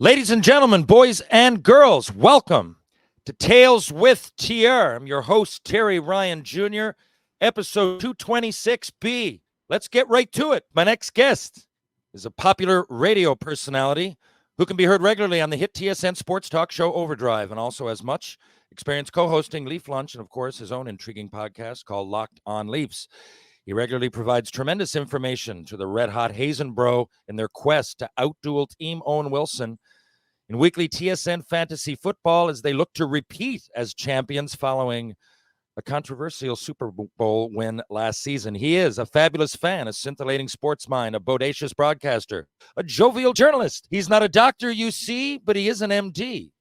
Ladies and gentlemen, boys and girls, welcome to Tales with TR. I'm your host, Terry Ryan Jr., episode 226B. Let's get right to it. My next guest is a popular radio personality who can be heard regularly on the hit TSN sports talk show Overdrive and also has much experience co-hosting Leaf Lunch and, of course, his own intriguing podcast called Locked On Leafs. He regularly provides tremendous information to the red-hot Hazen Bro in their quest to outduel Team Owen Wilson in weekly TSN fantasy football as they look to repeat as champions following a controversial Super Bowl win last season. He is a fabulous fan, a scintillating sports mind, a bodacious broadcaster, a jovial journalist. He's not a doctor, you see, but he is an MD.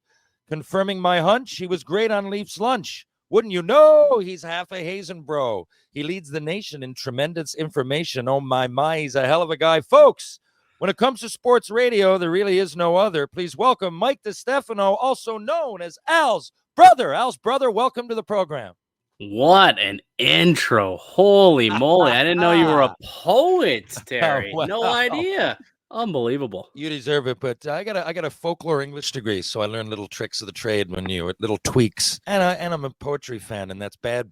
Confirming my hunch, he was great on Leafs Lunch. Wouldn't you know, he's half a Hazen Bro. He leads the nation in tremendous information. Oh, my, he's a hell of a guy. Folks, when it comes to sports radio, there really is no other. Please welcome Mike DiStefano, also known as Al's brother. Al's brother, welcome to the program. What an intro. Holy moly. I didn't know you were a poet, Terry. Wow. No idea. Unbelievable. You deserve it, but I got a folklore English degree, so I learned little tricks of the trade little tweaks. And I'm a poetry fan, and that's bad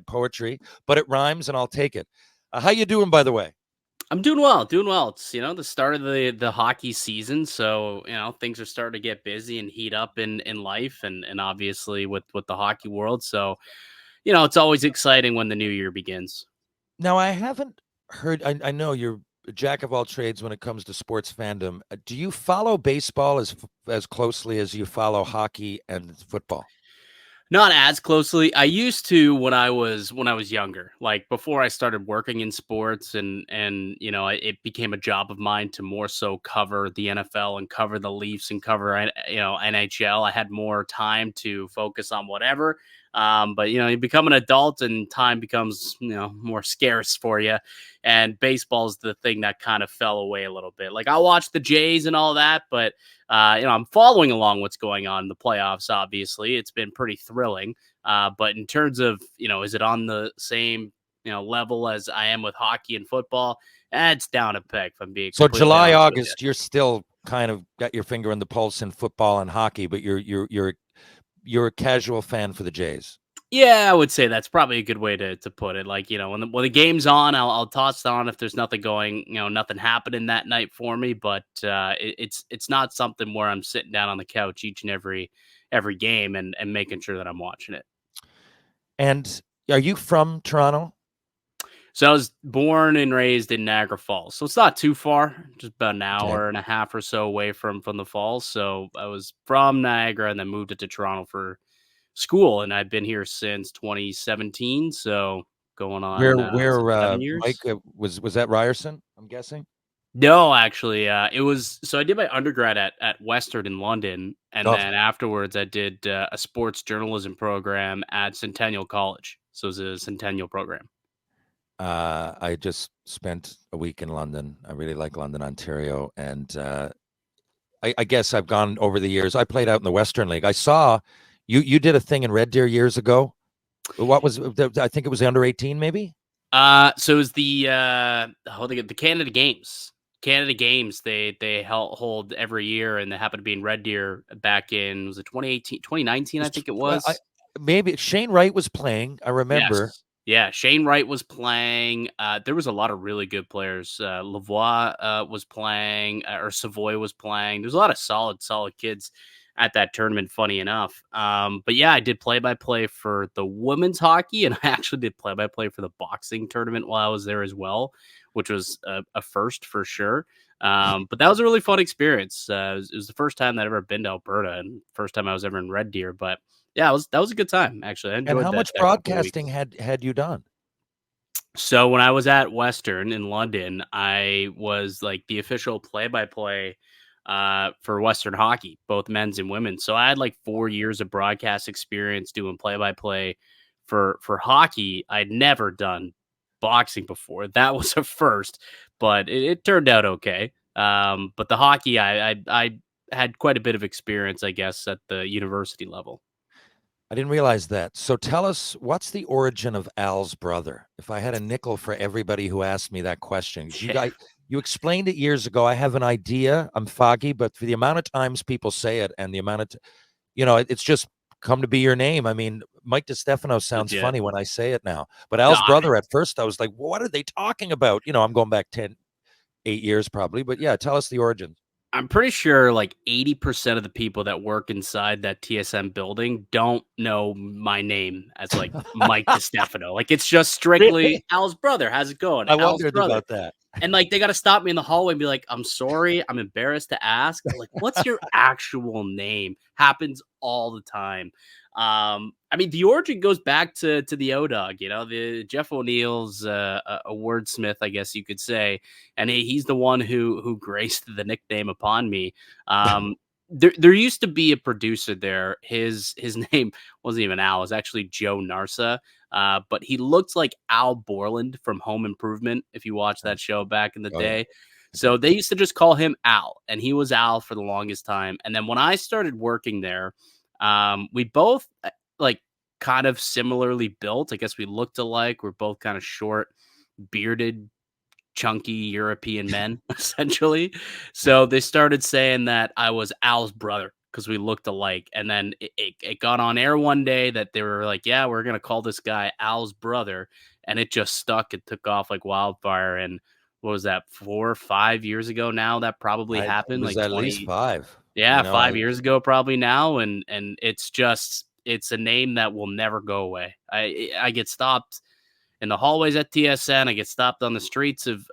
poetry, but it rhymes, and I'll take it. How you doing, by the way? I'm doing well. It's, the start of the hockey season, so, things are starting to get busy and heat up in life and obviously with the hockey world. So, it's always exciting when the new year begins. Now, I haven't heard, I know you're a jack of all trades when it comes to sports fandom. Do you follow baseball as closely as you follow hockey and football? Not as closely. I used to when I was younger, like before I started working in sports and it became a job of mine to more so cover the NFL and cover the Leafs and cover NHL. I had more time to focus on whatever. But you become an adult and time becomes more scarce for you, and baseball's the thing that kind of fell away a little bit. Like I watch the Jays and all that, but I'm following along what's going on in the playoffs. Obviously, it's been pretty thrilling. But in terms of is it on the same level as I am with hockey and football? It's down a peg. If I'm being so July, August, you're still kind of got your finger on the pulse in football and hockey, but you're a casual fan for the Jays. Yeah, I would say that's probably a good way to put it. Like, when the game's on, I'll toss it on if there's nothing going, nothing happening that night for me. But it's not something where I'm sitting down on the couch each and every game and making sure that I'm watching it. And are you from Toronto? So I was born and raised in Niagara Falls. So it's not too far, just about an hour and a half or so away from the falls. So I was from Niagara and then moved to Toronto for school, and I've been here since 2017. So going on where 7 years. Mike was that Ryerson, I'm guessing? No, actually, it was. So I did my undergrad at Western in London, and then afterwards I did a sports journalism program at Centennial College. So it was a Centennial program. I just spent a week in London. I really like London, Ontario, and I guess I've gone over the years. I played out in the Western League. I saw you did a thing in Red Deer years ago. What was I think it was the under 18, maybe? So it was the Canada Games. Canada Games they hold every year, and they happened to be in Red Deer back in, was it 2018, 2019? I think it was. Maybe Shane Wright was playing. I remember. Yes. Yeah, Shane Wright was playing. There was a lot of really good players. Lavoie was playing, or Savoy was playing. There's a lot of solid kids at that tournament, funny enough. But yeah, I did play-by-play for the women's hockey, and I actually did play-by-play for the boxing tournament while I was there as well, which was a first for sure. But that was a really fun experience. It was the first time that I'd ever been to Alberta, and first time I was ever in Red Deer. But yeah, that was a good time, actually. I enjoyed and how much broadcasting had you done? So when I was at Western in London, I was like the official play-by-play for Western hockey, both men's and women's. So I had like 4 years of broadcast experience doing play-by-play for hockey. I'd never done boxing before. That was a first, but it turned out okay. But the hockey, I had quite a bit of experience, I guess, at the university level. I didn't realize that. So tell us, what's the origin of Al's brother? If I had a nickel for everybody who asked me that question, You explained it years ago. I have an idea. I'm foggy, but for the amount of times people say it and the amount of, it's just come to be your name. I mean, Mike DiStefano sounds Legit. funny when I say it now, but No, Al's brother at first, I was like, what are they talking about? I'm going back 8 years probably, but yeah, tell us the origin. I'm pretty sure like 80% of the people that work inside that TSM building don't know my name as like Mike DiStefano. Like it's just strictly Really? Al's brother. How's it going? I Al's wondered brother. about that. And like they got to stop me in the hallway and be like, I'm sorry. I'm embarrassed to ask. Like, what's your actual name? Happens all the time. I mean, the origin goes back to the O-Dog, the Jeff O'Neill's a wordsmith, I guess you could say, and he's the one who graced the nickname upon me. There used to be a producer there. His name wasn't even Al; it was actually Joe Narsa. But he looked like Al Borland from Home Improvement. If you watched that show back in the Oh, yeah. day, so they used to just call him Al, and he was Al for the longest time. And then when I started working there, we both like kind of similarly built. I guess we looked alike. We're both kind of short, bearded, chunky European men, essentially. So they started saying that I was Al's brother because we looked alike. And then it got on air one day that they were like, yeah, we're going to call this guy Al's brother. And it just stuck. It took off like wildfire. And what was that, 4 or 5 years ago now? That probably It happened was like at least 20. 5. Yeah, 5 years ago probably now, and it's a name that will never go away. I get stopped in the hallways at TSN. I get stopped on the streets of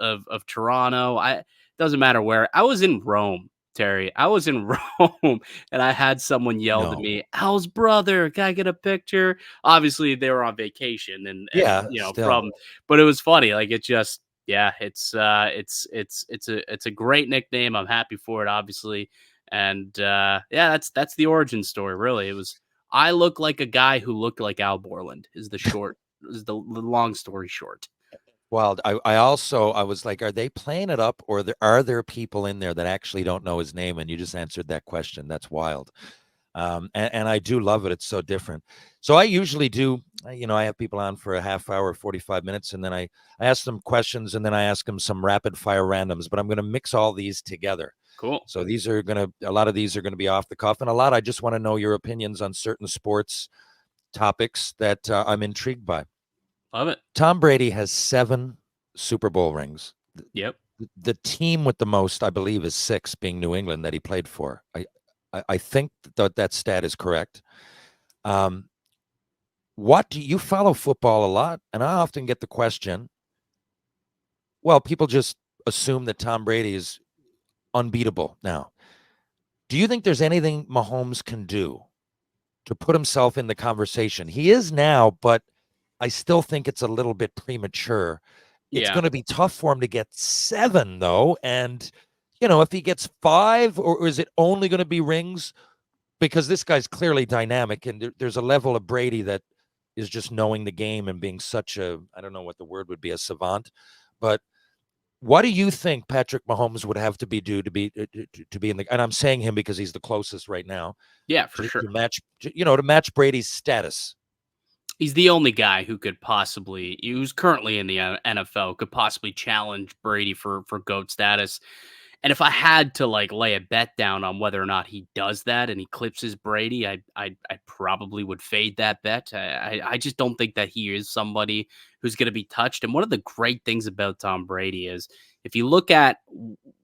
Toronto. Doesn't matter where. I was in Rome, Terry. I was in Rome, and I had someone yell at No. me, "Al's brother, can I get a picture?" Obviously, they were on vacation, and Yeah, still. but it was funny. Like it just, yeah, it's a great nickname. I'm happy for it, obviously, and yeah, that's the origin story. Really, it was. I look like a guy who looked like Al Borland. Is the long story short. Wild. I was like, are they playing it up, or are there people in there that actually don't know his name? And you just answered that question. That's wild. And I do love it. It's so different. So I usually do, I have people on for a half hour, 45 minutes, and then I ask them questions, and then I ask them some rapid fire randoms, but I'm going to mix all these together. Cool. So a lot of these are going to be off the cuff, and a lot, I just want to know your opinions on certain sports topics that I'm intrigued by. Love it. Tom Brady has 7 Super Bowl rings. Yep. The team with the most, I believe, is 6, being New England, that he played for. I think that stat is correct. What do you follow football a lot? And I often get the question, well, people just assume that Tom Brady is unbeatable now. Do you think there's anything Mahomes can do to put himself in the conversation? He is now, but I still think it's a little bit premature. It's Yeah. going to be tough for him to get 7, though. And, if he gets 5, or is it only going to be rings? Because this guy's clearly dynamic, and there's a level of Brady that is just knowing the game and being such a, I don't know what the word would be, a savant. But what do you think Patrick Mahomes would have to be in the, and I'm saying him because he's the closest right now. Yeah, for to, sure. to match, to match Brady's status. He's the only guy who's currently in the NFL, could possibly challenge Brady for GOAT status. And if I had to like lay a bet down on whether or not he does that and eclipses Brady, I probably would fade that bet. I just don't think that he is somebody who's going to be touched. And one of the great things about Tom Brady is if you look at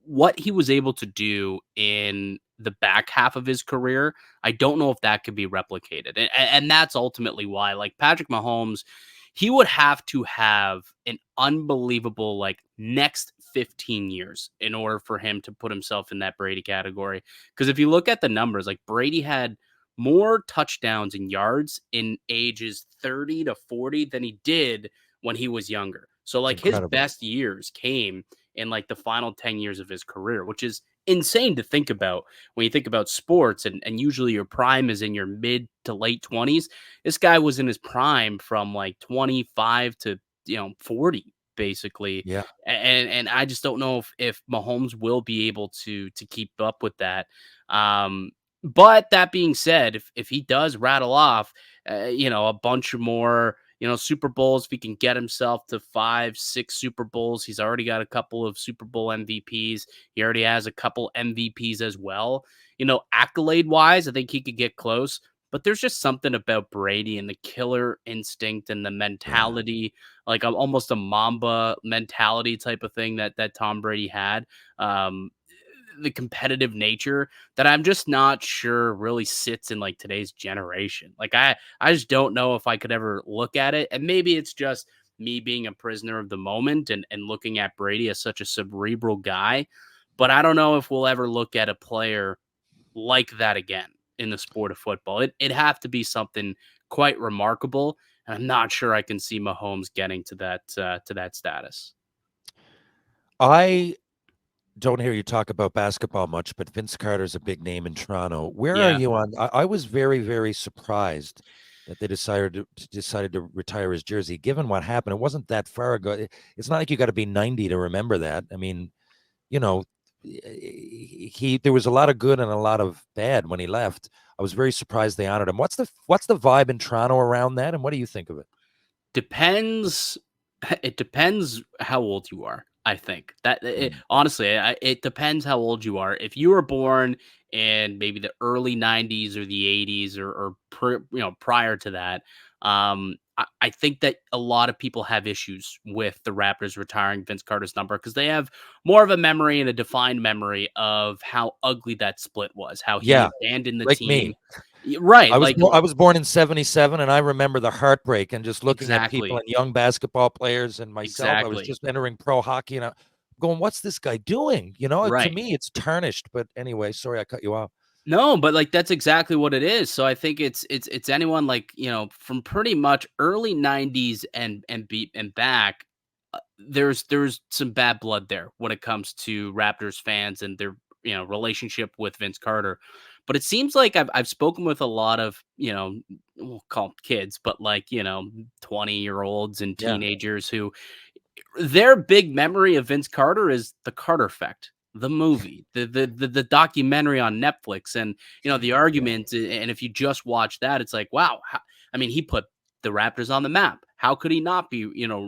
what he was able to do in the back half of his career, I don't know if that could be replicated. And that's ultimately why, like Patrick Mahomes, he would have to have an unbelievable like next 15 years in order for him to put himself in that Brady category. Because if you look at the numbers, like Brady had more touchdowns and yards in ages 30 to 40 than he did when he was younger. So like his best years came in like the final 10 years of his career, which is insane to think about when you think about sports, and usually your prime is in your mid to late 20s. This guy was in his prime from like 25 to 40 basically. Yeah. And I just don't know if Mahomes will be able to keep up with that. But that being said, if he does rattle off a bunch more Super Bowls. If he can get himself to 5, 6 Super Bowls, he's already got a couple of Super Bowl MVPs. He already has a couple MVPs as well. Accolade wise, I think he could get close. But there's just something about Brady and the killer instinct and the Yeah. mentality, like almost a Mamba mentality type of thing that Tom Brady had. Um, the competitive nature that I'm just not sure really sits in like today's generation. Like I just don't know if I could ever look at it. And maybe it's just me being a prisoner of the moment and looking at Brady as such a cerebral guy. But I don't know if we'll ever look at a player like that again in the sport of football. It'd have to be something quite remarkable. And I'm not sure I can see Mahomes getting to that status. I don't hear you talk about basketball much, but Vince Carter's a big name in Toronto. Where are Yeah. you on? I was very, very surprised that they decided to retire his jersey. Given what happened, it wasn't that far ago. It's not like you got to be 90 to remember that. I mean, you know, he there was a lot of good and a lot of bad when he left. I was very surprised they honored him. What's the vibe in Toronto around that, and what do you think of it? Depends. It depends how old you are. I think that Mm. honestly, it depends how old you are. If you were born in maybe the early '90s or the '80s or prior to that, I think that a lot of people have issues with the Raptors retiring Vince Carter's number because they have more of a memory and a defined memory of how ugly that split was, how he Yeah, abandoned the like team. me. Right, I was born in '77, and I remember the heartbreak and just looking at people exactly, and young basketball players and myself. I was exactly. just entering pro hockey, and I'm going, "What's this guy doing?" To Right. me, it's tarnished. But anyway, sorry I cut you off. No, but like that's exactly what it is. So I think it's anyone like, from pretty much early 90s and back, there's some bad blood there when it comes to Raptors fans and their, relationship with Vince Carter. But it seems like I've spoken with a lot of, we'll call them kids, but like, 20-year-olds and Yeah, teenagers who their big memory of Vince Carter is the Carter Effect, the movie, the documentary on Netflix, and the yeah, argument. And if you just watch that, it's like, wow. I mean, he put the Raptors on the map. How could he not be,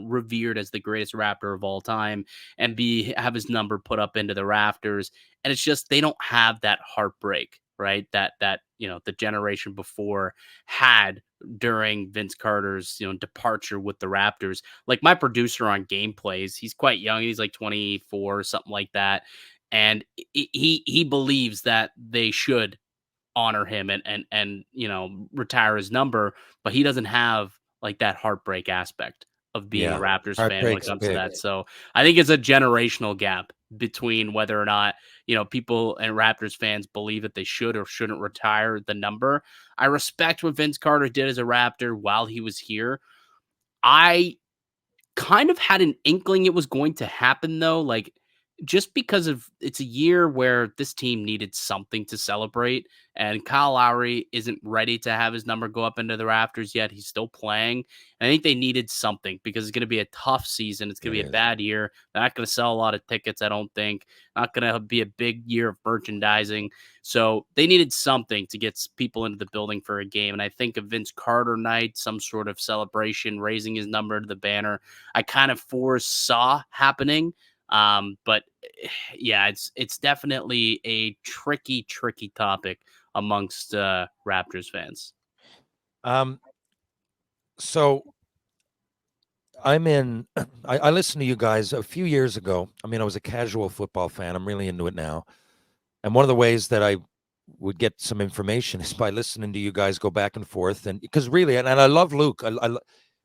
revered as the greatest Raptor of all time and have his number put up into the rafters? And it's just they don't have that heartbreak, right? That the generation before had during Vince Carter's departure with the Raptors. Like my producer on Gameplays, he's quite young. He's like 24 or something like that. And he believes that they should honor him and retire his number, but he doesn't have like that heartbreak aspect of being a yeah. Raptors fan when it Heartbreak's comes to big. that. So I think it's a generational gap between whether or not, people and Raptors fans believe that they should or shouldn't retire the number. I respect what Vince Carter did as a Raptor while he was here. I kind of had an inkling it was going to happen though, like just because of it's a year where this team needed something to celebrate, and Kyle Lowry isn't ready to have his number go up into the rafters yet. He's still playing. I think they needed something because it's going to be a tough season. It's going It to be a is. bad year. They're not going to sell a lot of tickets, I don't think. Not going to be a big year of merchandising. So they needed something to get people into the building for a game. And I think a Vince Carter night, some sort of celebration, raising his number to the banner, I kind of foresaw happening. But yeah, it's definitely a tricky topic amongst Raptors fans. Um, so I'm in. I listened to you guys a few years ago. I mean, I was a casual football fan. I'm really into it now. And one of the ways that I would get some information is by listening to you guys go back and forth. And because really, and I love Luke.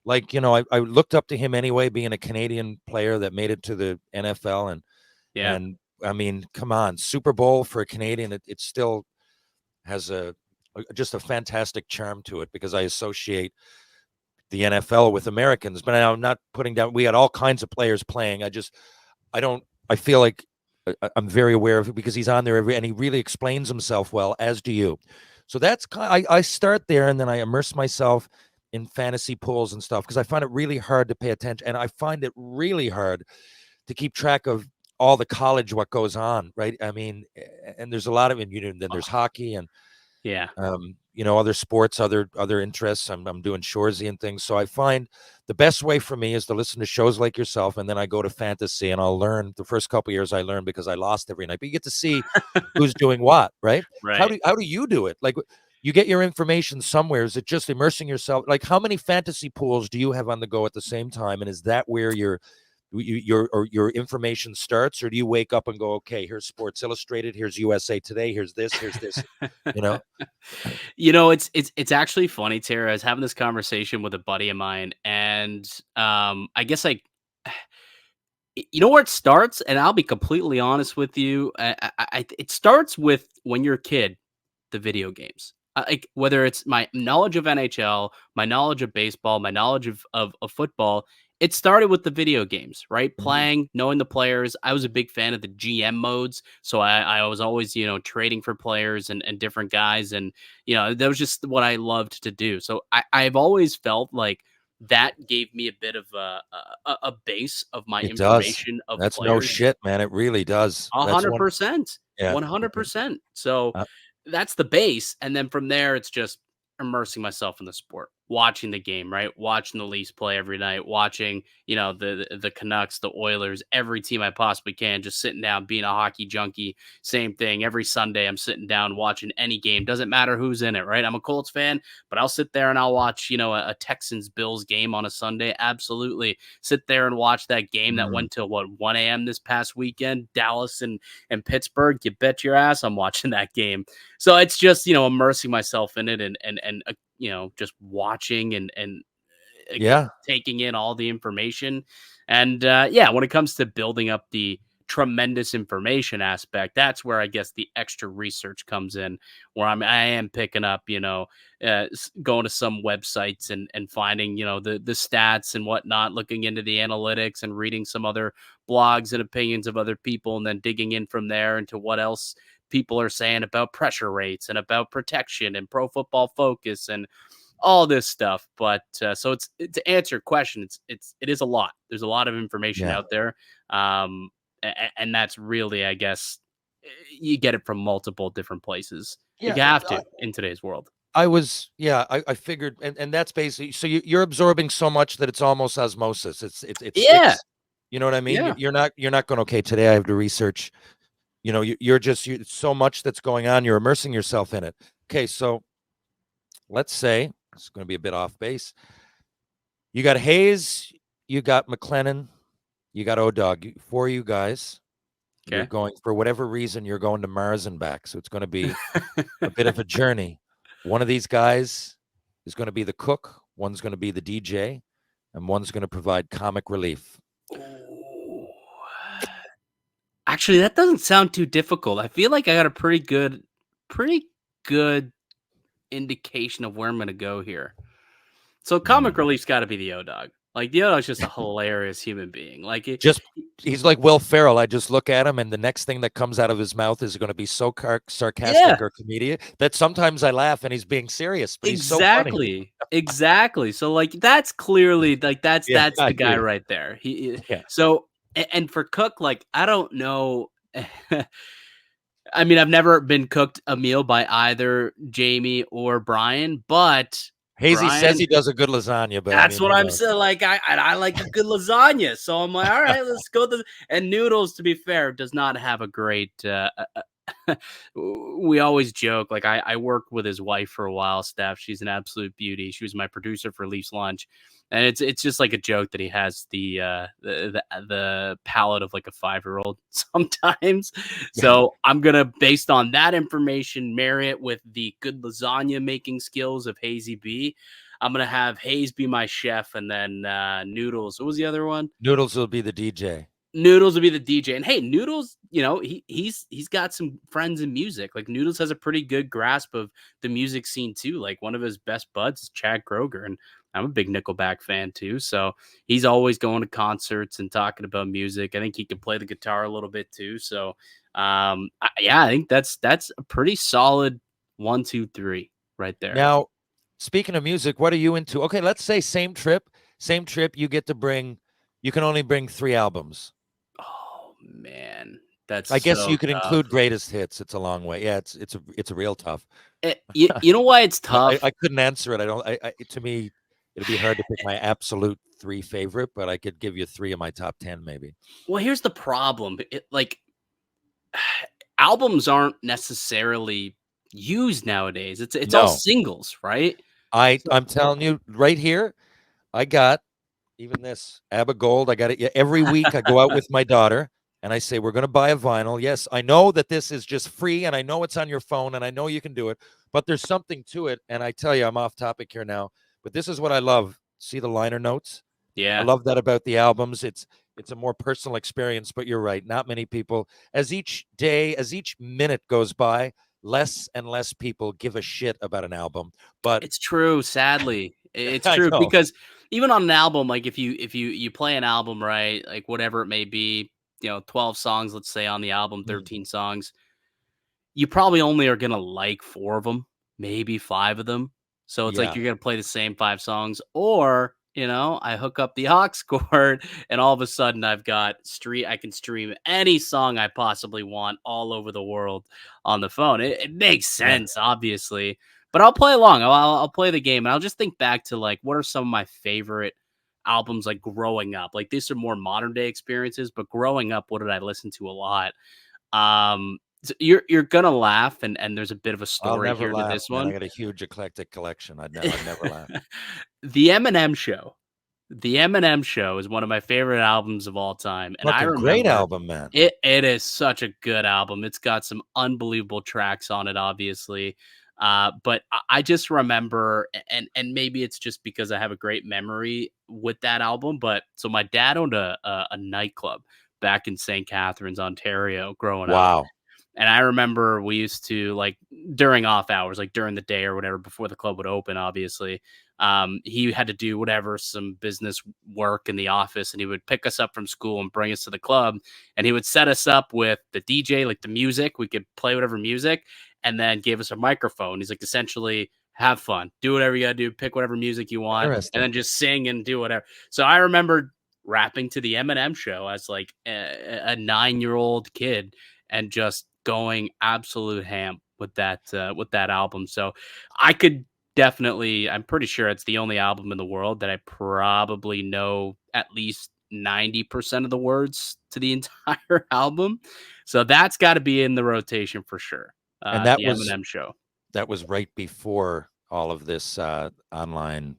Like, I looked up to him anyway, being a Canadian player that made it to the NFL. Yeah. And I mean, come on, Super Bowl for a Canadian, it still has just a fantastic charm to it because I associate the NFL with Americans. But I'm not putting down, we had all kinds of players playing. I feel like I'm very aware of it because he's on there and he really explains himself well, as do you. So I start there and then I immerse myself in fantasy pools and stuff because I find it really hard to pay attention, and I find it really hard to keep track of all the college what goes on, right? I mean, and there's a lot of it. Then there's Oh, hockey and yeah. other sports, other interests. I'm doing Shoresy and things. So I find the best way for me is to listen to shows like yourself, and then I go to fantasy and I'll learn. The first couple of years I learned because I lost every night, but you get to see who's doing what, right? How Right. do you do it? Like, you get your information somewhere. Is it just immersing yourself? Like, how many fantasy pools do you have on the go at the same time? And is that where your information starts, or do you wake up and go, okay, here's Sports Illustrated, here's USA Today, here's this, you know? It's actually funny, Tara. I was having this conversation with a buddy of mine, and I guess like you know where it starts, and I'll be completely honest with you. It starts with when you're a kid, the video games. Like whether it's my knowledge of NHL, my knowledge of baseball, my knowledge of football, it started with the video games, right? Mhm. Playing, knowing the players. I was a big fan of the GM modes, so I was always trading for players and different guys, and that was just what I loved to do. So I've always felt like that gave me a bit of a base of my It does. information of That's no players. shit, man. It really does. That's one. 100%. Yeah. 100%. So Uh, that's the base. And then from there, it's just immersing myself in the sport, watching the game, right? Watching the Leafs play every night, watching, the Canucks, the Oilers, every team I possibly can, just sitting down, being a hockey junkie. Same thing. Every Sunday, I'm sitting down watching any game. Doesn't matter who's in it, right? I'm a Colts fan, but I'll sit there and I'll watch, a Texans Bills game on a Sunday. Absolutely. Sit there and watch that game that mm, went till 1 a.m. this past weekend, Dallas and Pittsburgh. You bet your ass I'm watching that game. So it's just, immersing myself in it and just watching and yeah. taking in all the information. And when it comes to building up the tremendous information aspect, that's where I guess the extra research comes in, where I am picking up, going to some websites and finding, the stats and whatnot, looking into the analytics and reading some other blogs and opinions of other people, and then digging in from there into what else people are saying about pressure rates and about protection and Pro Football Focus and all this stuff. But so it's to answer your question, it is a lot. There's a lot of information Yeah. out there, and that's really, I guess, you get it from multiple different places. You Yeah. have to in today's world. I figured, and that's basically, so you're absorbing so much that it's almost osmosis. It Yeah, sticks. You know what I mean? yeah. You're not going, okay, today I have to research. You're just, it's so much that's going on. You're immersing yourself in it. Okay. So let's say it's going to be a bit off base. You got Hayes, you got McLennan, you got O-Dog. For you guys, you're Okay. going, for whatever reason, you're going to Mars and back. So it's going to be a bit of a journey. One of these guys is going to be the cook, one's going to be the DJ, and one's going to provide comic relief. Ooh. Actually, that doesn't sound too difficult. I feel like I got a pretty good indication of where I'm gonna go here. So comic Mm. relief's got to be the O-Dog. Like the O-Dog's just a hilarious human being. Like Just He's like Will Ferrell. I just look at him, and the next thing that comes out of his mouth is going to be so yeah, sarcastic or comedic that sometimes I laugh, and he's being serious, but he's so funny. exactly. So like that's clearly like that's Yeah, that's I the hear guy you. right there. Yeah. So and for Cook, like I don't know. I mean, I've never been cooked a meal by either Jamie or Brian, but Hazy says Brian, he does a good lasagna, but I that's mean, what who I'm knows? saying. Like I like a good lasagna, so I'm like, all right, let's go. And Noodles, to be fair, does not have a great. We always joke. Like I worked with his wife for a while, Steph. She's an absolute beauty. She was my producer for Leafs Lunch, and it's just like a joke that he has the palate of like a 5-year-old sometimes. Yeah. So I'm gonna, based on that information, marry it with the good lasagna making skills of Hazy B. I'm gonna have Hayes be my chef, and then Noodles. What was the other one? Noodles will be the DJ. Noodles will be the DJ. And hey, Noodles, he's got some friends in music. Like Noodles has a pretty good grasp of the music scene too. Like one of his best buds is Chad Kroger, and I'm a big Nickelback fan too. So he's always going to concerts and talking about music. I think he can play the guitar a little bit too. So I think that's a pretty solid 1, 2, 3 right there. Now, speaking of music, what are you into? Okay, let's say same trip. You get to bring, you can only bring 3 albums. Oh man, That's I guess so you could tough. include greatest hits. It's a long way. Yeah, it's a real tough. You know why it's I, tough? I couldn't answer it. I don't. To me, it'd be hard to pick my absolute three favorite, but I could give you three of my top 10, maybe. Well, here's the problem. Like albums aren't necessarily used nowadays. It's all No, singles, right? So I'm telling you right here. I got even this ABBA Gold. I got it every week. I go out with my daughter and I say we're going to buy a vinyl. Yes, I know that this is just free, and I know it's on your phone, and I know you can do it, but there's something to it. And I tell you, I'm off topic here now, but this is what I love. See the liner notes? I yeah, love that about the albums. It's a more personal experience, but you're right. Not many people, as each day, as each minute goes by, less and less people give a shit about an album. But it's true. Sadly, it's I true know. because even on an album, like if you play an album, right, like whatever it may be, 12 songs, let's say on the album, Mm, 13 songs, you probably only are gonna like 4 of them, maybe 5 of them. So it's like yeah. you're gonna play the same 5 songs, or, I hook up the aux cord and all of a sudden I can stream any song I possibly want all over the world on the phone. It makes Yeah. sense, obviously, but I'll play along. I'll play the game, and I'll just think back to, like, what are some of my favorite albums, like, growing up? Like, these are more modern day experiences, but growing up, what did I listen to a lot? You're gonna laugh, and there's a bit of a I'll story never here to laugh, this man. I one. got a huge eclectic collection. I'd never laugh. The Eminem Show. The Eminem Show is one of my favorite albums of all time, and I Fucking great remember album, man. it is such a good album. It's got some unbelievable tracks on it, obviously. But I just remember, and maybe it's just because I have a great memory with that album. But so my dad owned a nightclub back in St. Catharines, Ontario, growing up. Wow. And I remember we used to, like, during off hours, like during the day or whatever, before the club would open, obviously, he had to do whatever, some business work in the office, and he would pick us up from school and bring us to the club. And he would set us up with the DJ, like the music. We could play whatever music, and then gave us a microphone. He's like, essentially, have fun, do whatever you got to do, pick whatever music you want, and Interesting. then just sing and do whatever. So I remember rapping to the Eminem Show as like a 9-year-old kid, and just going absolute ham with that album. So I could definitely, I'm pretty sure it's the only album in the world that I probably know at least 90% of the words to the entire album. So that's got to be in the rotation for sure. And The Eminem Show. that was right before all of this online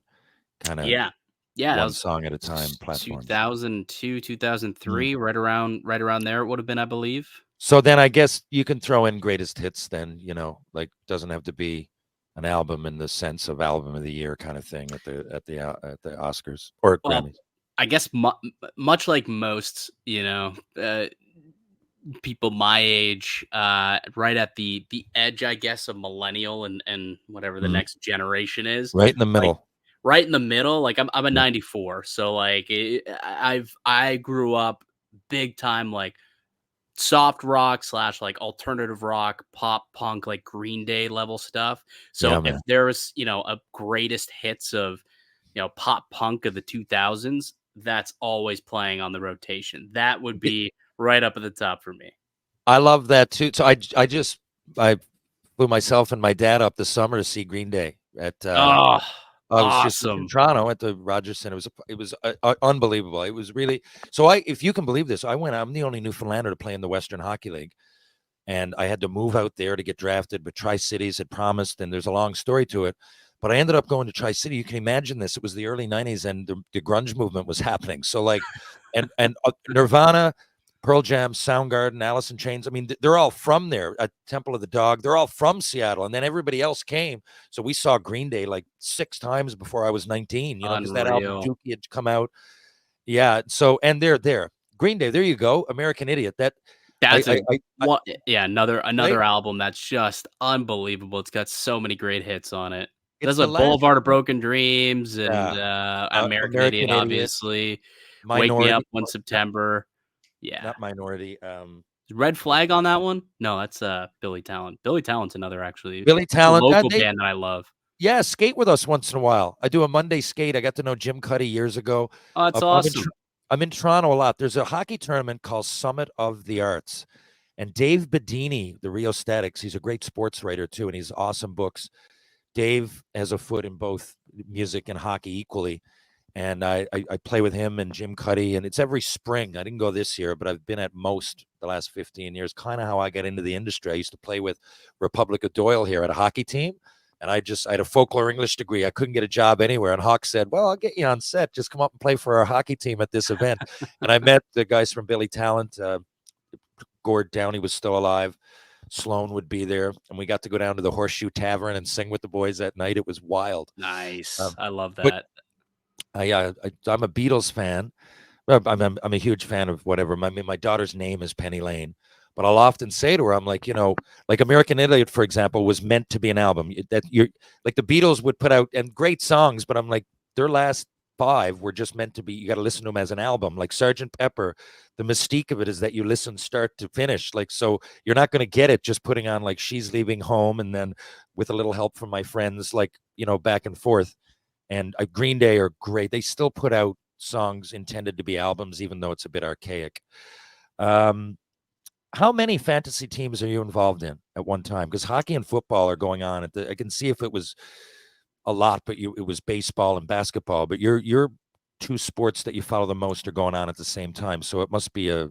kind of Yeah. Yeah, that one was song at a time platforms. 2002, Mm. 2003, right around there it would have been, I believe. So then I guess you can throw in greatest hits then, like doesn't have to be an album in the sense of album of the year kind of thing at the Oscars or Well, Grammys. I guess much like most, people my age, right at the edge, I guess, of millennial and whatever the Mhm. next generation is, Right in the like middle. right in the middle. Like I'm a Yeah. 94, so like I grew up big time, like soft rock slash like alternative rock, pop punk, like Green Day level stuff. So Yeah, if man. there was, a greatest hits of, pop punk of the 2000s, that's always playing on the rotation. That would be right up at the top for me. I love that too. So I flew myself and my dad up this summer to see Green Day at Oh, I was just in awesome. Toronto at the Rogers Center. It was unbelievable. It was really so. If you can believe this, I went. I'm the only Newfoundlander to play in the Western Hockey League, and I had to move out there to get drafted. But Tri Cities had promised, and there's a long story to it. But I ended up going to Tri City. You can imagine this. It was the early '90s, and the grunge movement was happening. So like, and Nirvana, Pearl Jam, Soundgarden, Alice in Chains. I mean, they're all from there. Temple of the Dog. They're all from Seattle, and then everybody else came. So we saw Green Day like 6 times before I was 19. Because that album Unreal. Dookie had come out. Yeah. So and they're there. Green Day. There you go. American Idiot. That That's a I what yeah, another right. album that's just unbelievable. It's got so many great hits on it. It's That's the like last. Boulevard of Broken Dreams and Yeah. American Idiot, American Idiot. obviously. Wake Me Up Minority. One Not, September. Yeah. not Minority. Is Red What's Flag on that one? No, that's Billy Talent. Billy Talent's another actually Billy a Talent. local band that I love. Yeah, skate with us once in a while. I do a Monday skate. I got to know Jim Cuddy years ago. Oh, that's I'm in awesome. I'm in Toronto a lot. There's a hockey tournament called Summit of the Arts, And Dave Bedini, the Rio Statics, he's a great sports writer too, and he's awesome books. Dave has a foot in both music and hockey equally. And I play with him and Jim Cuddy, and it's every spring. I didn't go this year, but I've been at most the last 15 years. Kind of how I got into the industry. I used to play with Republic of Doyle here at a hockey team, and I had a folklore English degree. I couldn't get a job anywhere, and Hawk said, "Well, I'll get you on set. Just come up and play for our hockey team at this event." And I met the guys from Billy Talent. Gord Downey was still alive. Sloan would be there, and we got to go down to the Horseshoe Tavern and sing with the boys that night. It was wild. Nice. I love But that. I'm a Beatles fan. I'm a huge fan of whatever. My daughter's name is Penny Lane, but I'll often say to her, I'm like, like American Idiot, for example, was meant to be an album. That you're like the Beatles would put out and great songs, but I'm like their last five were just meant to be. You got to listen to them as an album. Like Sergeant Pepper, the mystique of it is that you listen start to finish. Like so, you're not going to get it just putting on like She's Leaving Home and then with a little help from my friends, like back and forth. And Green Day are great. They still put out songs intended to be albums, even though it's a bit archaic. How many fantasy teams are you involved in at one time? Because hockey and football are going on. I can see if it was a lot, but it was baseball and basketball. But your two sports that you follow the most are going on at the same time. So it must be a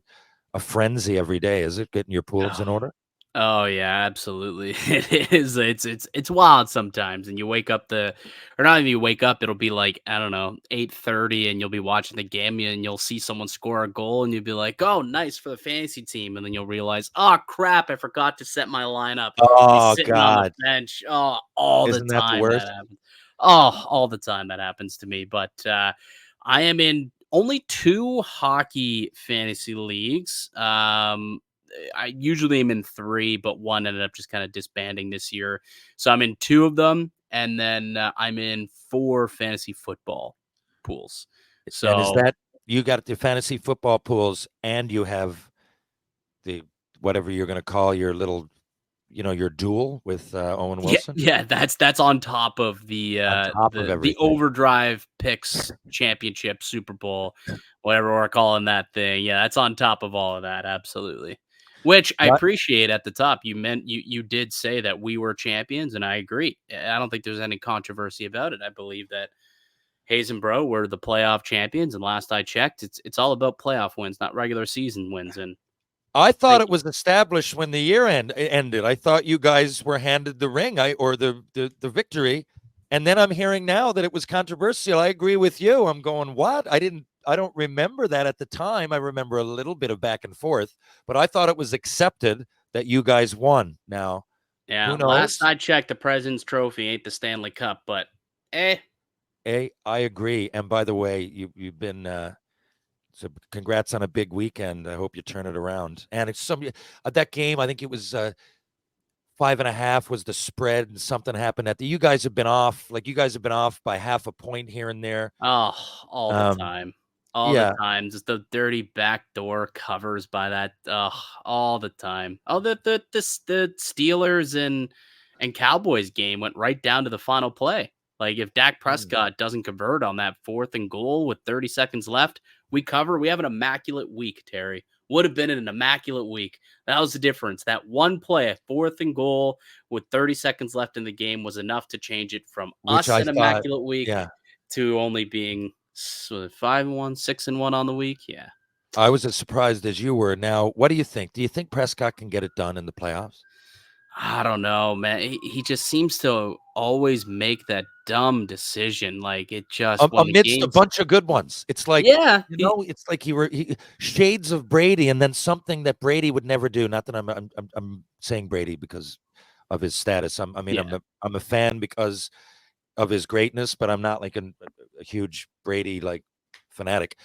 frenzy every day. Is it getting your pools in order? Oh yeah, absolutely. It is. It's wild sometimes, and you wake up or not even you wake up. It'll be like I don't know 8:30, and you'll be watching the game, and you'll see someone score a goal, and you'll be like, "Oh, nice for the fantasy team," and then you'll realize, "Oh crap, I forgot to set my lineup." Be Oh sitting on the God, bench. Oh, all the isn't that the time that worst? happens. Oh, all the time that happens to me. But I am in only two hockey fantasy leagues. I usually am in three, but one ended up just kind of disbanding this year. So I'm in two of them, and then I'm in four fantasy football pools. And is So that you got the fantasy football pools, and you have the whatever you're going to call your little, your duel with Owen yeah, Wilson yeah, that's on top of the on uh, top of the everything. overdrive picks championship Super Bowl, whatever we're calling that thing. Yeah, that's on top of all of that. Absolutely. Which I What? appreciate at the top. You did say that we were champions, and I agree. I don't think there's any controversy about it. I believe that Hayes and Bro were the playoff champions, and last I checked, it's all about playoff wins, not regular season wins. And I thought thank it was established when the year ended. I thought you guys were handed the ring, or the victory, and then I'm hearing now that it was controversial. I agree with you. I'm going, what? I don't remember that at the time. I remember a little bit of back and forth, but I thought it was accepted that you guys won. Now, yeah, who last knows? I checked, the President's Trophy ain't the Stanley Cup, but eh. I agree. And by the way, you've been so congrats on a big weekend. I hope you turn it around. And it's that game. I think it was 5.5 was the spread, and something happened at the. You guys have been off. Like you guys have been off by half a point here and there. Oh, all the Um, time. All the yeah, time. Just the dirty backdoor covers by that. All the time. Oh, the Steelers and Cowboys game went right down to the final play. Like if Dak mm, Prescott doesn't convert on that 4th and goal with 30 seconds left, we cover. We have an immaculate week, Terry. Would have been an immaculate week. That was the difference. That one play, a 4th and goal with 30 seconds left in the game, was enough to change it from which us I an thought. immaculate week Yeah, to only being 5-1, 6-1 on the week. Yeah. I was as surprised as you were. Now, what do you think? Do you think Prescott can get it done in the playoffs? I don't know, man. He just seems to always make that dumb decision. Like it just when the Amidst a game's bunch of good ones, it's like yeah, it's like he shades of Brady, and then something that Brady would never do. Not that I'm saying Brady because of his status. I mean, yeah. I'm a fan because of his greatness, but I'm not like a huge Brady like fanatic.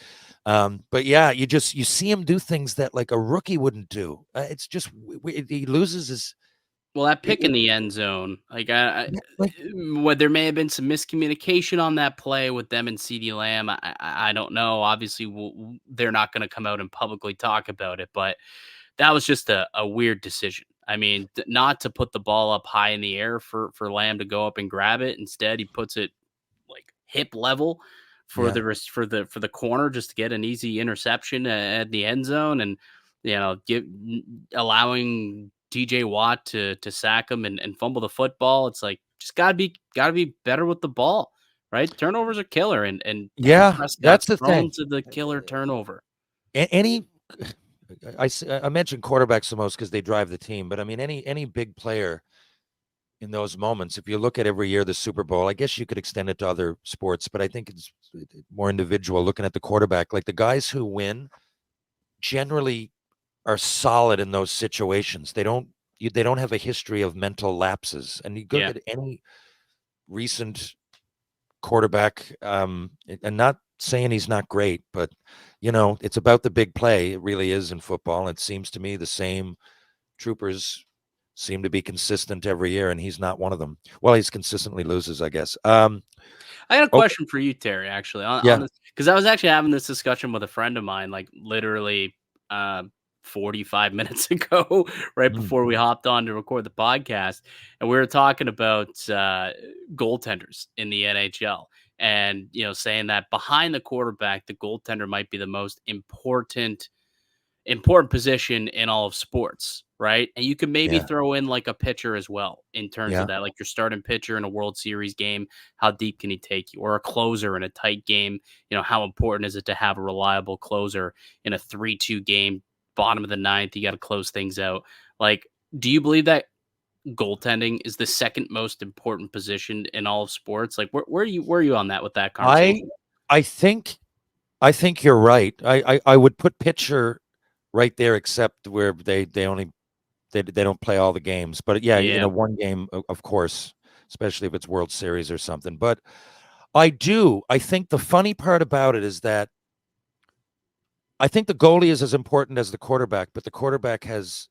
But yeah, you see him do things that like a rookie wouldn't do. It's just he loses his. Well, that pick in It, the end zone, like like what there may have been some miscommunication on that play with them and CD Lamb. I don't know. Obviously, they're not going to come out and publicly talk about it, but that was just a weird decision. I mean, not to put the ball up high in the air for Lamb to go up and grab it. Instead, he puts it like hip level for yeah, the corner just to get an easy interception at the end zone. And allowing TJ Watt to sack him and fumble the football. It's like just gotta be better with the ball, right? Turnovers are killer, and Dak Yeah, that's Prescott's the prone thing. to the killer turnover. Any I mentioned quarterbacks the most because they drive the team, but I mean any big player in those moments. If you look at every year the Super Bowl, I guess you could extend it to other sports, but I think it's more individual. Looking at the quarterback, like the guys who win generally are solid in those situations. They don't have a history of mental lapses. And you go Yeah. at any recent quarterback, and not saying he's not great, but it's about the big play. It really is in football. It seems to me the same troopers seem to be consistent every year, and he's not one of them. Well, he's consistently loses, I guess. I got a Okay, question for you, Terry, actually, on yeah. this, because I was actually having this discussion with a friend of mine, like literally uh, 45 minutes ago, right Mm, before we hopped on to record the podcast. And we were talking about goaltenders in the NHL and, saying that behind the quarterback, the goaltender might be the most important position in all of sports, right? And you can maybe yeah, throw in like a pitcher as well in terms of yeah. that, like your starting pitcher in a World Series game, how deep can he take you? Or a closer in a tight game, how important is it to have a reliable closer in a 3-2 game, bottom of the ninth, you got to close things out. Like, do you believe that goaltending is the second most important position in all of sports? Like, where are you on that with that I conversation? I think I think you're right. I would put pitcher right there, except where they only they don't play all the games. But yeah, Yeah. one game, of course, especially if it's World Series or something. But I do. I think the funny part about it is that I think the goalie is as important as the quarterback, but the quarterback has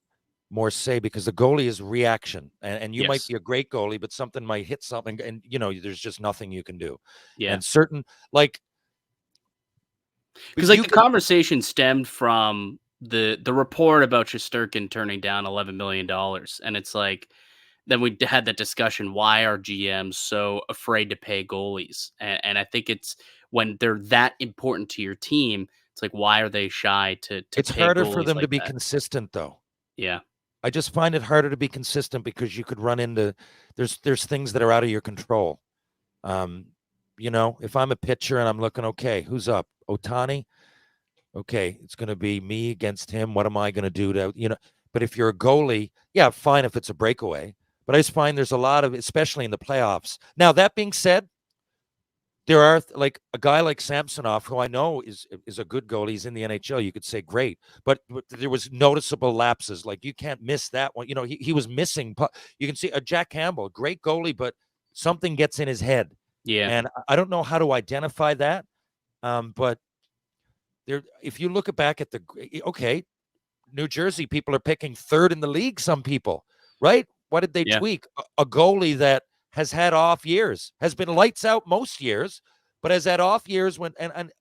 more say because the goalie is reaction, and you might Yes. be a great goalie, but something might hit something, and there's just nothing you can do. Yeah. And certain like Because like you the could, conversation stemmed from the report about Shesterkin turning down $11 million, and it's like then we had that discussion. Why are GMs so afraid to pay goalies? And I think it's when they're that important to your team. It's like why are they shy to it's pay harder for goalies them to like be that? consistent though. Yeah, I just find it harder to be consistent because you could run into there's things that are out of your control. Um, if I'm a pitcher and I'm looking, okay, who's up? Otani. Okay, it's going to be me against him. What am I going to do to? But if you're a goalie, yeah, fine if it's a breakaway. But I just find there's a lot of, especially in the playoffs. Now that being said, there are like a guy like Samsonov, who I know is a good goalie. He's in the NHL. You could say great, but there was noticeable lapses. Like you can't miss that one. He was missing. You can see a Jack Campbell, great goalie, but something gets in his head, yeah, and I don't know how to identify that. But there, if you look back at okay, New Jersey people are picking third in the league. Some people, right? What did they yeah, tweak? A goalie that has had off years, has been lights out most years, but has had off years when and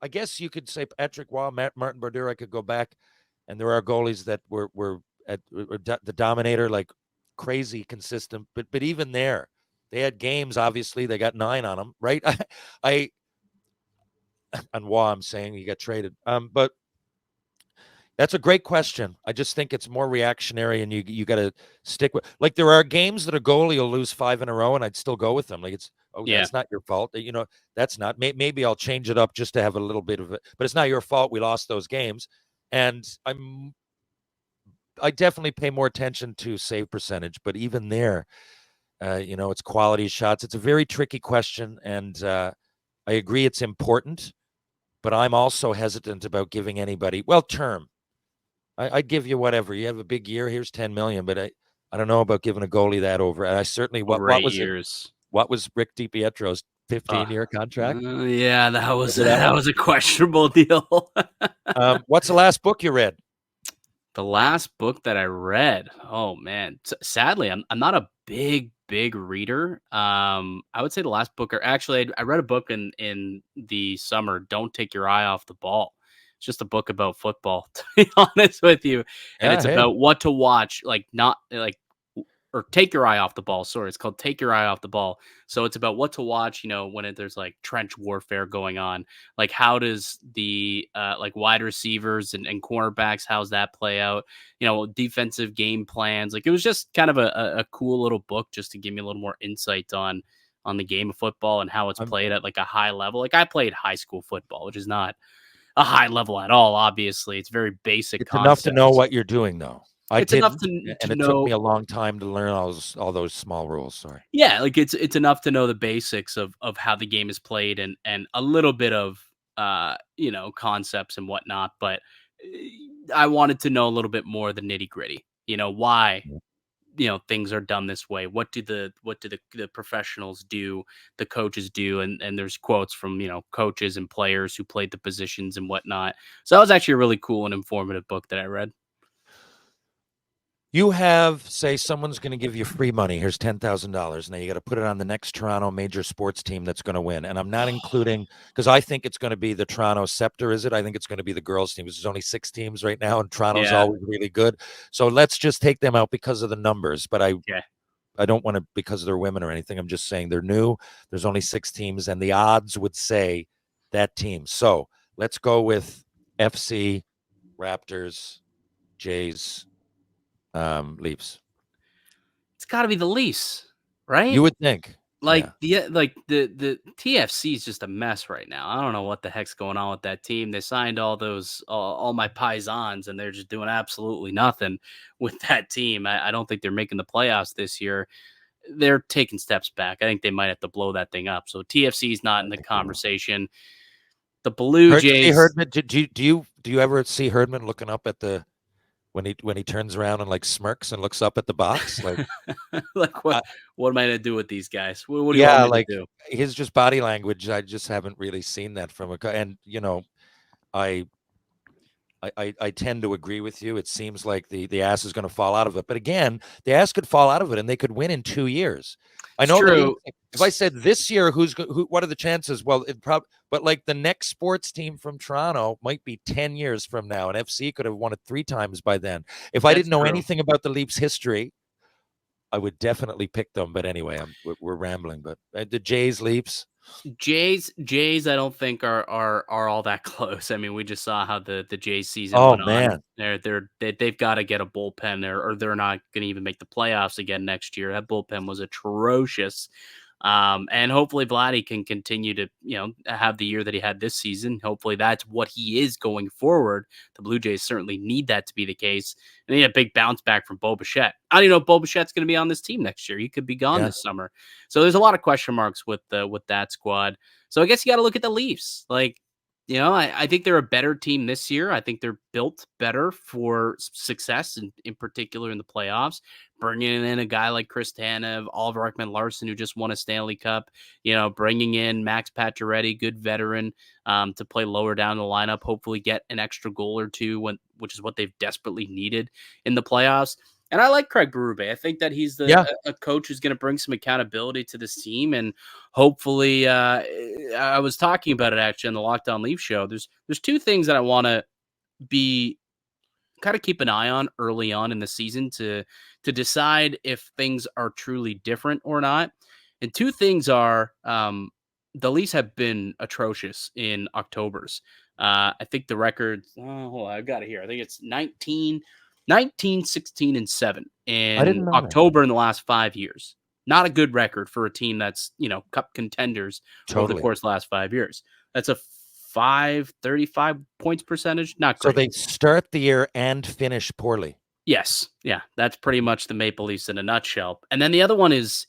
I guess you could say Patrick Waugh, Martin Brodeur. I could go back, and there are goalies that were at the dominator, like crazy consistent. But even there, they had games. Obviously, they got 9 on them, right? I on Waugh, I'm saying he got traded. But that's a great question. I just think it's more reactionary, and you got to stick with. Like there are games that a goalie will lose 5 in a row, and I'd still go with them. Like yeah, that's not your fault. That's not. Maybe I'll change it up just to have a little bit of it, but it's not your fault. We lost those games, and I definitely pay more attention to save percentage. But even there, it's quality shots. It's a very tricky question, and I agree it's important, but I'm also hesitant about giving anybody term. I'd give you whatever. You have a big year. Here's 10 million, but I don't know about giving a goalie that over. And I certainly over what 8 was it? years. What was Rick DiPietro's Uh, 15-year contract? yeah, that was Remember that that one? was a questionable deal. What's the last book you read? The last book that I read, oh man, sadly, I'm not a big reader. I would say the last book, or actually, I read a book in the summer. Don't take your eye off the ball. It's just a book about football, to be honest with you, and Yeah, it's hey, about what to watch. Like not like or Take Your Eye Off the Ball. Sorry, it's called Take Your Eye Off the Ball. So it's about what to watch, when there's like trench warfare going on. Like how does the like wide receivers and cornerbacks, how's that play out? Defensive game plans. Like it was just kind of a cool little book just to give me a little more insight on the game of football and how it's played at like a high level. Like I played high school football, which is not a high level at all. Obviously, it's very basic. It's enough to know what you're doing, though. I It's enough didn't, to and it know. took me a long time to learn all those small rules. Sorry. Yeah, like it's enough to know the basics of how the game is played and a little bit of concepts and whatnot. But I wanted to know a little bit more of the nitty gritty. Why things are done this way. What do the professionals do, the coaches do, and there's quotes from coaches and players who played the positions and whatnot. So that was actually a really cool and informative book that I read. You have, say, someone's going to give you free money. Here's $10,000. Now you got to put it on the next Toronto major sports team that's going to win. And I'm not including, because I think it's going to be the Toronto Scepter, is it? I think it's going to be the girls' team. There's only 6 teams right now, and Toronto's always really good. So let's just take them out because of the numbers. But I don't want to because they're women or anything. I'm just saying they're new. There's only 6 teams, and the odds would say that team. So let's go with FC, Raptors, Jays, Leafs. It's got to be the Leafs, right? You would think. The TFC is just a mess right now. I don't know what the heck's going on with that team. They signed all my paisans, and they're just doing absolutely nothing with that team. I don't think they're making the playoffs this year. They're taking steps back. I think they might have to blow that thing up. So TFC is not in the conversation. The Blue Jays. Herdman, do you ever see Herdman looking up at the when he turns around and like smirks and looks up at the box, like like what am I gonna do with these guys? What do you want me to do? His just body language. I just haven't really seen that from and I tend to agree with you. It seems like the ass is going to fall out of it, but again, the ass could fall out of it, and they could win in 2 years. I know. True. If I said this year, what are the chances? Well, but like the next sports team from Toronto might be 10 years from now, and FC could have won it 3 times by then. If I didn't know anything about the Leafs' history, I would definitely pick them. But anyway, we're rambling. But the Jays, Leafs. Jays, I don't think are all that close. I mean, we just saw how the Jays season went on. They've got to get a bullpen there, or they're not going to even make the playoffs again next year. That bullpen was atrocious. And hopefully Vladdy can continue to, have the year that he had this season. Hopefully that's what he is going forward. The Blue Jays certainly need that to be the case. And they need a big bounce back from Bo Bichette. I don't even know if Bo Bichette's going to be on this team next year. He could be gone this summer. So there's a lot of question marks with that squad. So I guess you got to look at the Leafs. I think they're a better team this year. I think they're built better for success, in particular in the playoffs. Bringing in a guy like Chris Tanev, Oliver Ekman-Larsson, who just won a Stanley Cup, bringing in Max Pacioretty, good veteran, to play lower down the lineup, hopefully get an extra goal or two, which is what they've desperately needed in the playoffs. And I like Craig Berube. I think that he's a coach who's going to bring some accountability to this team. And hopefully, I was talking about it actually on the Lockdown Leaf show. There's 2 things that I want to be kind of keep an eye on early on in the season to decide if things are truly different or not. And 2 things are the Leafs have been atrocious in Octobers. I think the record, hold on, I've got it here. I think it's 19, 16, and 7 in October in the last 5 years. Not a good record for a team that's, cup contenders over the course of the last 5 years. That's a 535 points percentage. Not great. So they start the year and finish poorly. Yes. Yeah. That's pretty much the Maple Leafs in a nutshell. And then the other one is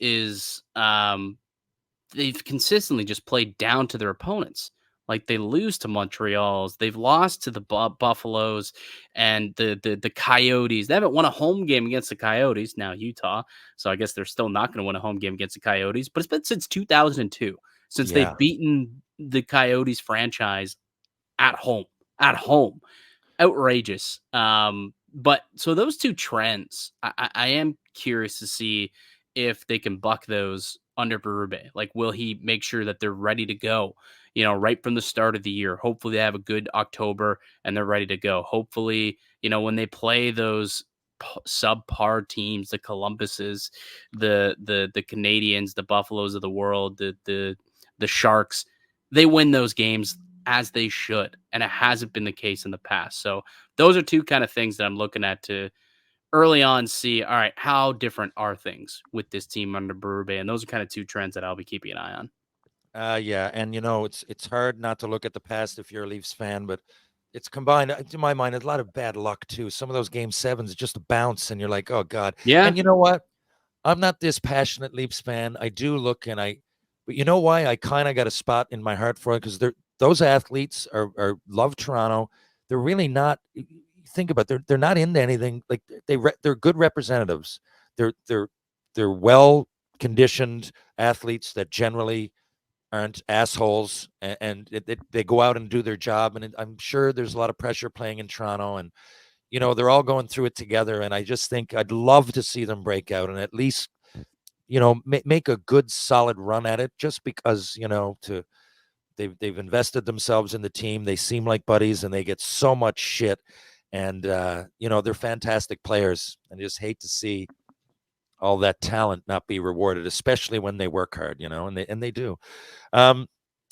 they've consistently just played down to their opponents. Like they lose to Montreal's, they've lost to the Buffaloes and the Coyotes. They haven't won a home game against the Coyotes, now Utah. So I guess they're still not going to win a home game against the Coyotes. But it's been since 2002 since they've beaten the Coyotes franchise at home. Outrageous. But so those 2 trends, I am curious to see if they can buck those under Berube. Like, will he make sure that they're ready to go, right from the start of the year? Hopefully they have a good October and they're ready to go. Hopefully, when they play those subpar teams, the Columbuses, the Canadiens, the Buffaloes of the world, the Sharks, they win those games as they should, and it hasn't been the case in the past. So those are two kind of things that I'm looking at to early on see, all right, how different are things with this team under Berube? And those are kind of two trends that I'll be keeping an eye on. Yeah, and it's hard not to look at the past if you're a Leafs fan, but it's combined to my mind a lot of bad luck too. Some of those game sevens just a bounce, and you're like, oh god. Yeah. And you know what? I'm not this passionate Leafs fan. I do look, but you know why I kind of got a spot in my heart for it because those athletes are love Toronto. They're really not. Think about it, they're not into anything. Like they're good representatives. They're well conditioned athletes that generally aren't assholes, and they go out and do their job. And I'm sure there's a lot of pressure playing in Toronto, and they're all going through it together. And I just think I'd love to see them break out and at least make a good solid run at it, just because they've invested themselves in the team. They seem like buddies, and they get so much shit. And they're fantastic players. I just hate to see all that talent not be rewarded, especially when they work hard, and they do.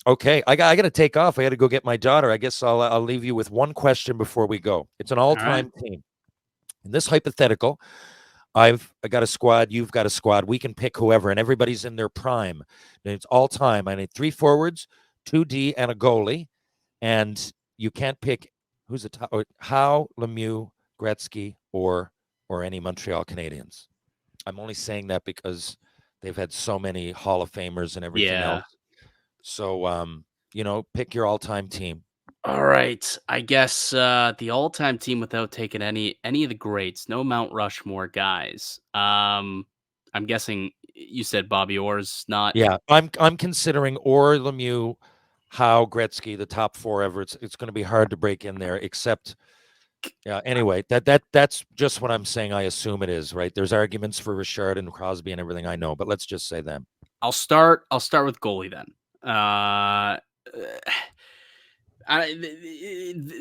Okay, I got to take off. I got to go get my daughter. I guess I'll leave you with one question before we go. It's an all-time team. In this hypothetical, I got a squad. You've got a squad. We can pick whoever, and everybody's in their prime. And it's all time. I need 3 forwards, 2D, and a goalie. And you can't pick who's the top. Howe, Lemieux, Gretzky, or any Montreal Canadiens. I'm only saying that because they've had so many Hall of Famers and everything else. So, pick your all-time team. All right. I guess the all-time team without taking any of the greats, no Mount Rushmore guys. I'm guessing you said Bobby Orr's not. Yeah, I'm considering Orr, Lemieux, Howe, Gretzky, the top 4 ever. It's going to be hard to break in there, except. Yeah. Anyway, that's just what I'm saying. I assume it is, right. There's arguments for Richard and Crosby and everything, I know, but let's just say them. I'll start with goalie then.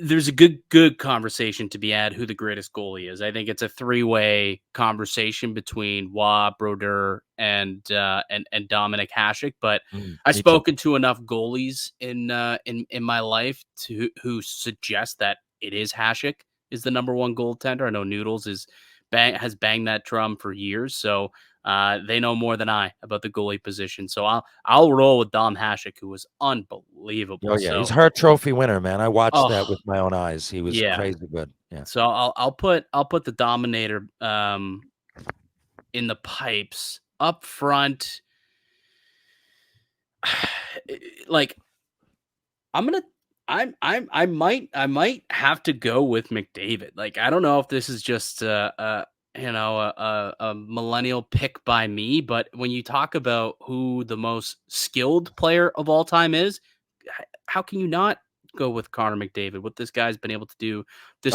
There's a good conversation to be had who the greatest goalie is. I think it's a 3-way conversation between Waugh, Brodeur, and Dominic Hasek. But I've spoken to enough goalies in my life who suggest that it is Hasek is the number 1 goaltender. I know Noodles has banged that drum for years, so they know more than I about the goalie position. So I'll roll with Dom Hasek, who was unbelievable. Oh yeah, so, he's Hart Trophy winner, man. I watched that with my own eyes. He was crazy good. Yeah. So I'll put the Dominator in the pipes up front. Like I might have to go with McDavid. Like, I don't know if this is just a millennial pick by me, but when you talk about who the most skilled player of all time is, how can you not go with Connor McDavid? What this guy's been able to do, the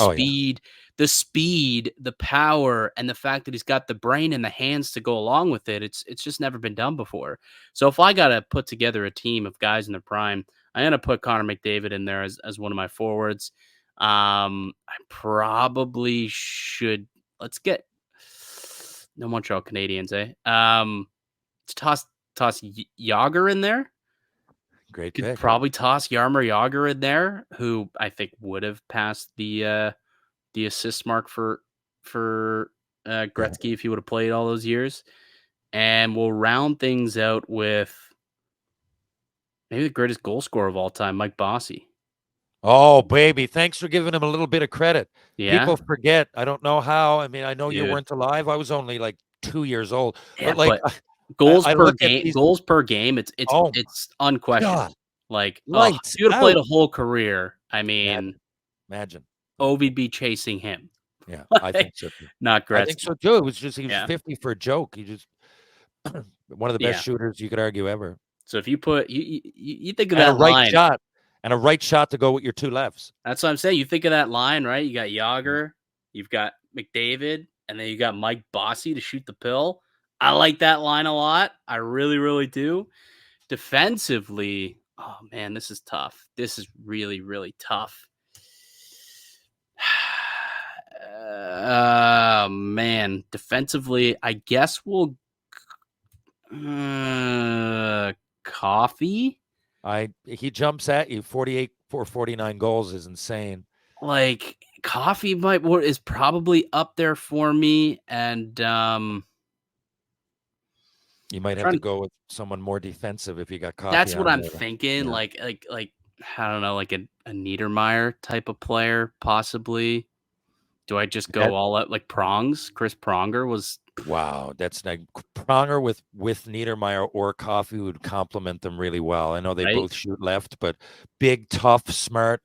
speed, the power, and the fact that he's got the brain and the hands to go along with it. It's just never been done before. So if I got to put together a team of guys in their prime, I'm going to put Connor McDavid in there as one of my forwards. I probably should. Let's get no Montreal Canadiens, eh? Toss Yager in there. Great Could pick. probably toss Jaromir Jagr in there, who I think would have passed the assist mark for Gretzky if he would have played all those years. And we'll round things out with maybe the greatest goal scorer of all time, Mike Bossy. Oh, baby. Thanks for giving him a little bit of credit. Yeah. People forget. I don't know how. I mean, I know you weren't alive. I was only like 2 years old. Yeah, but goals per game, it's unquestioned. God. Like, Lights if you would have played a whole career, I mean, imagine. Ovi'd be chasing him. Yeah, I think so too. Not Gretzky. I think so too. It was just he was 50 for a joke. He just one of the best shooters you could argue ever. So if you put you think of that right shot and a right shot to go with your 2 lefts. That's what I'm saying. You think of that line, right? You got Yager, you've got McDavid, and then you got Mike Bossy to shoot the pill. I like that line a lot. I really, really do. Defensively, oh man, this is tough. This is really, really tough. Man, defensively, I guess we'll coffee. He jumps at you. 48 for 49 goals is insane. Like coffee is probably up there for me, and You might have to go with someone more defensive if you got coffee. That's what on I'm there. thinking. Yeah. Like I don't know, like a Niedermeyer type of player, possibly. Do I just go all out like Prongs? Chris Pronger was. Wow, that's like Pronger with Niedermeyer or Coffee would complement them really well. I know they both shoot left, but big, tough, smart.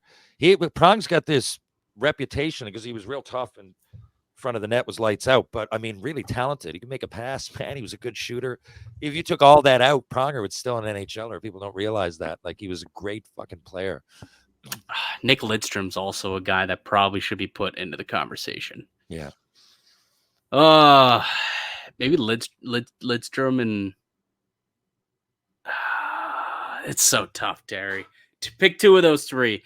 Prong's got this reputation because he was real tough and front of the net was lights out. But I mean, really talented. He could make a pass, man. He was a good shooter. If you took all that out, Pronger would still an NHLer. People don't realize that. Like he was a great fucking player. Nick Lidstrom's also a guy that probably should be put into the conversation. Yeah. Maybe Lidstrom and it's so tough, Terry. To pick two of those three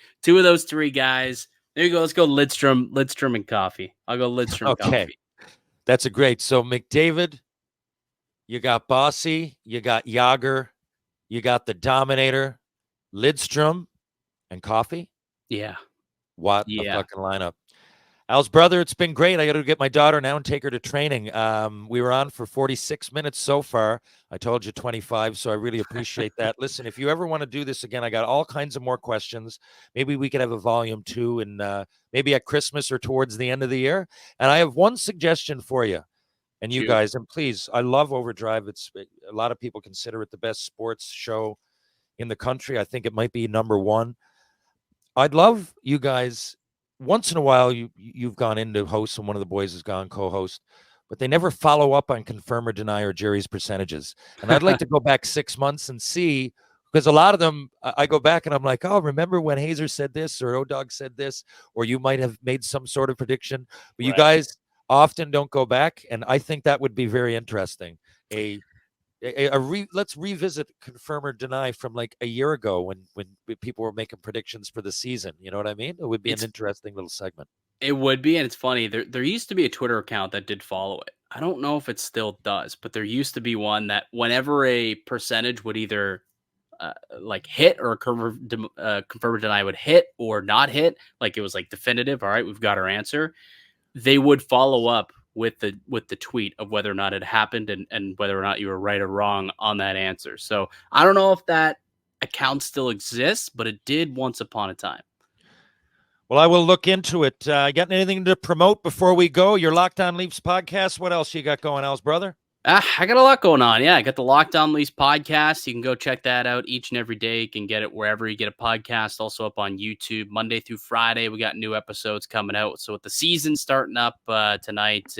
guys. There you go. Let's go Lidstrom and coffee. I'll go Lidstrom coffee. That's a great. So McDavid, you got Bossy, you got Yager, you got the Dominator, Lidstrom, and coffee. Yeah. What a fucking lineup. Al's brother, it's been great. I got to get my daughter now and take her to training. We were on for 46 minutes so far. I told you 25, so I really appreciate that. Listen, if you ever want to do this again, I got all kinds of more questions. Maybe we could have a volume 2 and maybe at Christmas or towards the end of the year. And I have one suggestion for you and you guys. And please, I love Overdrive. A lot of people consider it the best sports show in the country. I think it might be number 1. I'd love you guys. Once in a while, you've gone into host and one of the boys has gone co-host, but they never follow up on confirm or deny or Jerry's percentages. And I'd like to go back 6 months and see, because a lot of them, I go back and I'm like, oh, remember when Hazer said this or O-Dog said this, or you might have made some sort of prediction, but you guys often don't go back. And I think that would be very interesting. Let's revisit confirm or deny from like a year ago when people were making predictions for the season. You know what I mean? It would be an interesting little segment. It would be, and it's funny. There used to be a Twitter account that did follow it. I don't know if it still does, but there used to be one that whenever a percentage would either like hit or confirm or deny would hit or not hit, like it was like definitive. All right, we've got our answer. They would follow up with the tweet of whether or not it happened and whether or not you were right or wrong on that answer. So I don't know if that account still exists, but it did once upon a time. Well, I will look into it. Got anything to promote before we go? Your Locked On Leafs podcast. What else you got going, Al's brother? I got a lot going on. Yeah, I got the Locked On Leafs podcast. You can go check that out each and every day. You can get it wherever you get a podcast. Also up on YouTube Monday through Friday. We got new episodes coming out. So with the season starting up tonight,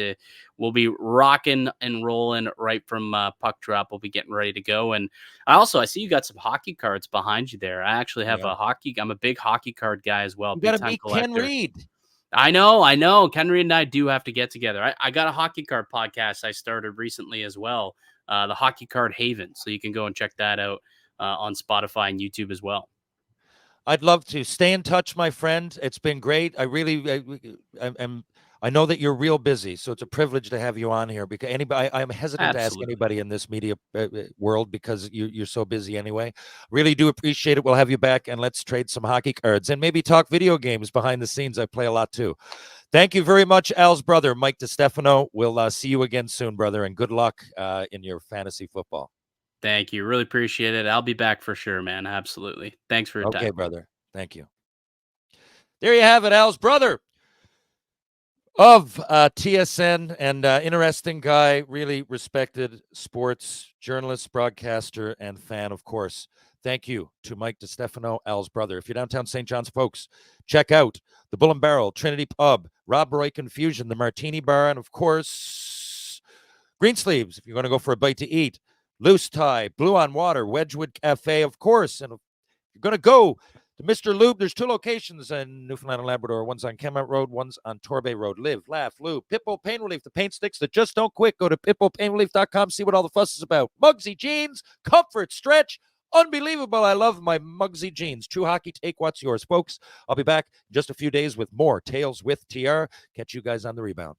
we'll be rocking and rolling right from puck drop. We'll be getting ready to go. And I see you got some hockey cards behind you there. I actually have I'm a big hockey card guy as well. You got to meet Ken Reed. I know. Ken Reed and I do have to get together. I got a hockey card podcast I started recently as well, the Hockey Card Haven. So you can go and check that out on Spotify and YouTube as well. I'd love to. Stay in touch, my friend. It's been great. I know that you're real busy, so it's a privilege to have you on here. Because I'm hesitant to ask anybody in this media world because you're so busy anyway. Really do appreciate it. We'll have you back, and let's trade some hockey cards and maybe talk video games behind the scenes. I play a lot too. Thank you very much, Al's brother, Mike DiStefano. We'll see you again soon, brother, and good luck in your fantasy football. Thank you. Really appreciate it. I'll be back for sure, man. Absolutely. Thanks for your time. Okay, brother. Thank you. There you have it, Al's brother of TSN and interesting guy, really respected sports journalist, broadcaster, and fan, of course. Thank you to Mike DiStefano, Al's brother. If you're downtown St. John's, folks, check out the Bull and Barrel, Trinity Pub, Rob Roy Confusion, the Martini Bar, and of course, Greensleeves, if you're going to go for a bite to eat. Loose Tie, Blue on Water, Wedgwood Cafe, of course. And if you're going to go to Mr. Lube, there's 2 locations in Newfoundland and Labrador. One's on Kemont Road, one's on Torbay Road. Live, laugh, lube. Pitbull Pain Relief, the paint sticks that just don't quit. Go to pitbullpainrelief.com, see what all the fuss is about. Muggsy Jeans, Comfort Stretch, Unbelievable. I love my Mugsy jeans. True Hockey, take what's yours, folks. I'll be back in just a few days with more Tales with TR. Catch you guys on the rebound.